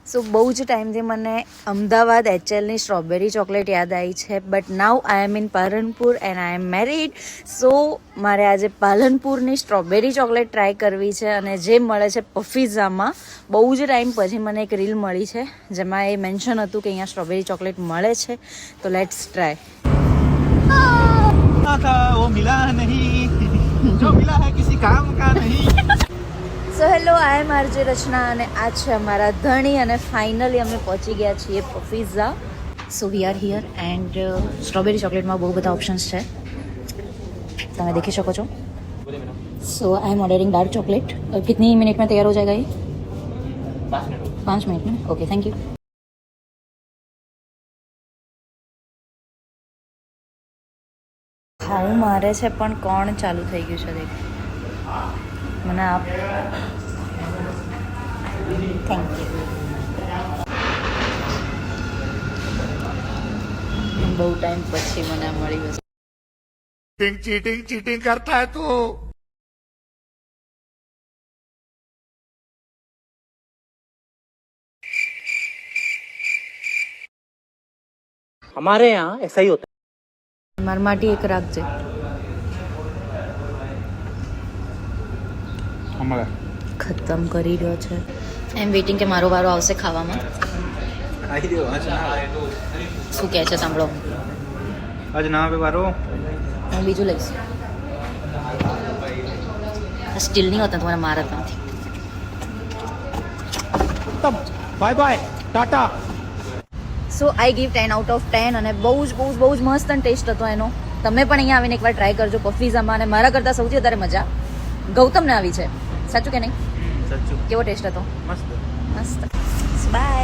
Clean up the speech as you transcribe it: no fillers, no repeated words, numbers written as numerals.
સો બહુ જ ટાઈમથી મને અમદાવાદ HLની સ્ટ્રોબેરી ચોકલેટ યાદ આવી છે, but now I am in Palanpur and I am married. So મારે આજે પાલનપુરની સ્ટ્રોબેરી ચોકલેટ ટ્રાય કરવી છે, અને જે મળે છે પફીઝામાં. બહુ જ ટાઈમ પછી મને એક રીલ મળી છે જેમાં એ મેન્શન હતું કે અહીંયા સ્ટ્રોબેરી ચોકલેટ મળે છે, તો લેટ્સ ટ્રાય. वो मिला नहीं जो मिला है किसी काम का नहीं. સો હેલો, આઈ એમ આરજે રચના અને આ છે અમારા ધણી, અને ફાઇનલી અમે પહોંચી ગયા છીએ પફીઝા. So we are here and strawberry ચોકલેટમાં બહુ બધા ઓપ્શન્સ છે, તમે देखी શકો છો. So I am ordering dark chocolate. कितनी मिनट में तैयार हो जाएगा ये? 5 मिनट में. Okay, thank you. ખાવું મારે છે પણ કોણ ચાલુ થઈ ગયું છે દેખ. મને આપ. Thank you. બહુ ટાઈમ પછી મને આ મળી વસ્તુ. चीटिंग करता है तू. हमारे यहाँ ऐसा ही होता है. મારા માટે એક રાખજે. ખતમ કરી રહ્યો છે. એમ વેઇટિંગ કે મારો વારો આવશે ખાવામાં. શું કહે છે સાંભળો. आज ना पे बारो હું બીજું લઈશ. આ સ્ટીલ નહીં હોતા તમારા મારા ત્યાંથી. Bye bye tata. So I give 10 out of 10, અને બહુ જ મસ્ત ટેસ્ટ હતો એનો. તમે પણ અહીંયા આવીને એકવાર ટ્રાય કરજો પફીઝામાં. અને મારા કરતાં સૌથી વધારે મજા ગૌતમને આવી છે. સાચું કે નહીં? सच्चू કેવો ટેસ્ટ હતો? मस्त. મસ્ત. બાય.